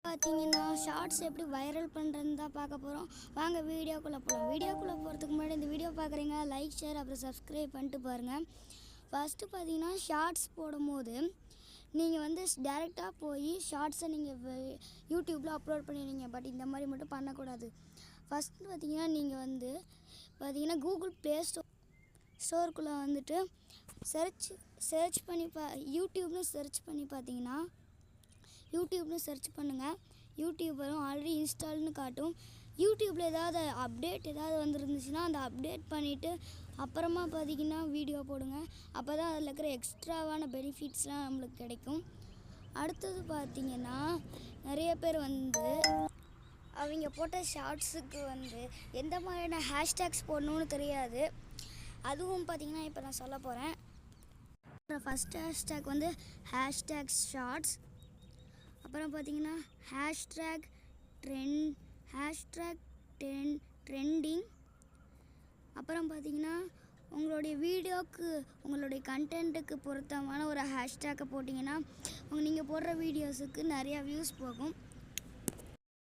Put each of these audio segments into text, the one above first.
பார்த்தீங்கன்னா ஷார்ட்ஸ் எப்படி வைரல் பண்ணுறதுன்னு தான் பார்க்க போகிறோம். வாங்க வீடியோக்குள்ளே போகலாம். வீடியோக்குள்ளே போகிறதுக்கு முன்னாடி இந்த வீடியோ பார்க்குறீங்க லைக் ஷேர் அப்புறம் சப்ஸ்கிரைப் பண்ணிட்டு பாருங்கள். ஃபஸ்ட்டு பார்த்தீங்கன்னா ஷார்ட்ஸ் போடும்போது நீங்கள் வந்து டேரெக்டாக போய் ஷார்ட்ஸை நீங்கள் யூடியூப்பில் அப்லோட் பண்ணிடுவீங்க. பட் இந்த மாதிரி மட்டும் பண்ணக்கூடாது. ஃபஸ்ட்டு பார்த்தீங்கன்னா நீங்கள் வந்து கூகுள் ப்ளே ஸ்டோருக்குள்ளே வந்துட்டு சர்ச் பண்ணி யூடியூப்னு சர்ச் பண்ணி பார்த்தீங்கன்னா சர்ச் பண்ணுங்கள். யூடியூப் வரும், ஆல்ரெடி இன்ஸ்டால்னு காட்டும். யூடியூப்பில் ஏதாவது அப்டேட் வந்துருந்துச்சுன்னா அந்த அப்டேட் பண்ணிவிட்டு அப்புறமா பார்த்தீங்கன்னா வீடியோ போடுங்க. அப்போ தான் அதில் இருக்கிற எக்ஸ்ட்ராவான பெனிஃபிட்ஸ்லாம் நம்மளுக்கு கிடைக்கும். அடுத்தது பார்த்திங்கன்னா நிறைய பேர் அவங்க போட்ட ஷார்ட்ஸுக்கு எந்த மாதிரியான ஹேஷ்டேக்ஸ் போடணும்னு தெரியாது. அதுவும் பார்த்திங்கன்னா இப்போ நான் சொல்ல போகிறேன். First hashtag hashtag shorts. அப்புறம் பார்த்தீங்கன்னா ட்ரெண்டிங். அப்புறம் பார்த்தீங்கன்னா உங்களுடைய வீடியோக்கு உங்களுடைய கண்டென்ட்டுக்கு பொருத்தமான ஒரு ஹேஷ்டேக்கை போட்டிங்கன்னா நீங்கள் போடுற வீடியோஸுக்கு நிறையா வியூஸ் போகும்.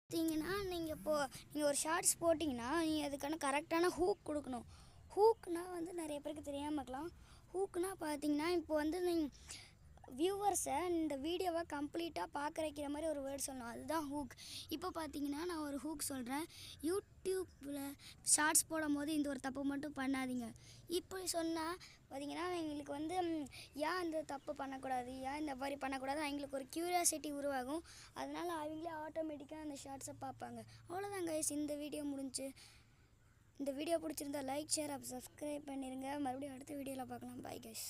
பார்த்தீங்கன்னா நீங்கள் ஒரு ஷார்ட்ஸ் போட்டிங்கன்னா நீங்கள் அதுக்கான கரெக்டான ஹூக் கொடுக்கணும். ஹூக்னால் நிறைய பேருக்கு தெரியாமல் இருக்கலாம். ஹூக்னால் பார்த்தீங்கன்னா இப்போ நீங்கள் வியூவர்ஸை இந்த வீடியோவை கம்ப்ளீட்டாக பார்க்க வைக்கிற மாதிரி ஒரு வேர்ட் சொல்லணும். அதுதான் ஹூக். இப்போ பார்த்தீங்கன்னா நான் ஒரு ஹூக் சொல்கிறேன். யூடியூப்பில் ஷார்ட்ஸ் போடும் போது இந்த ஒரு தப்பு மட்டும் பண்ணாதீங்க. இப்படி சொன்னால் பார்த்தீங்கன்னா எங்களுக்கு ஏன் இந்த தப்பு பண்ணக்கூடாது, ஏன் இந்த மாதிரி பண்ணக்கூடாது, அவங்களுக்கு ஒரு க்யூரியாசிட்டி உருவாகும். அதனால் அவங்களே ஆட்டோமேட்டிக்காக அந்த ஷார்ட்ஸை பார்ப்பாங்க. அவ்வளோதான் கைஸ், இந்த வீடியோ முடிஞ்சு. இந்த வீடியோ பிடிச்சிருந்தா லைக் ஷேர் அப்புறம் சப்ஸ்கிரைப் பண்ணிடுங்க. மறுபடியும் அடுத்த வீடியோவில் பார்க்கலாம். Bye guys.